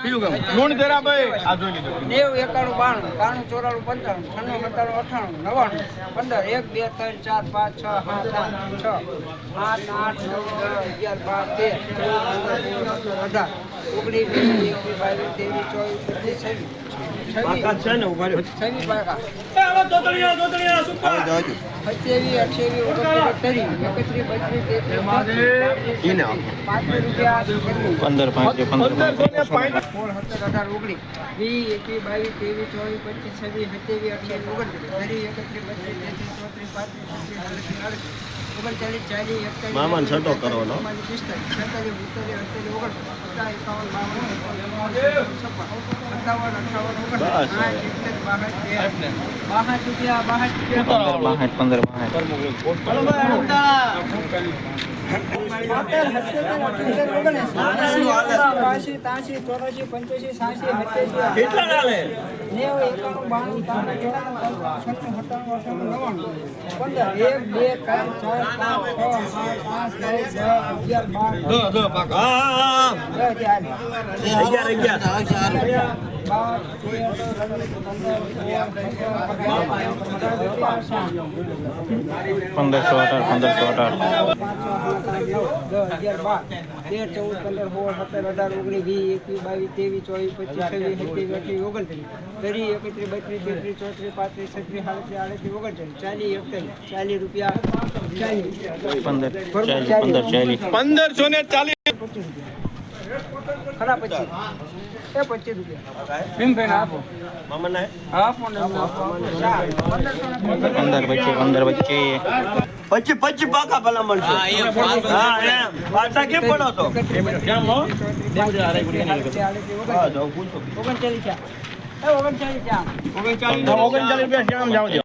લુણ તેરા ભાઈ આ જોઈ લીધો 90 91 92 94 95 96 97 98 મામાને છટો કરવાનો ખરા 25 રૂપિયા ભીમ ભાઈ આપો મામાને આપો ને 25 પાકા ભલામણ છે હા એમ પાછા કેમ પડો તો કેમ હો 39 રૂપિયા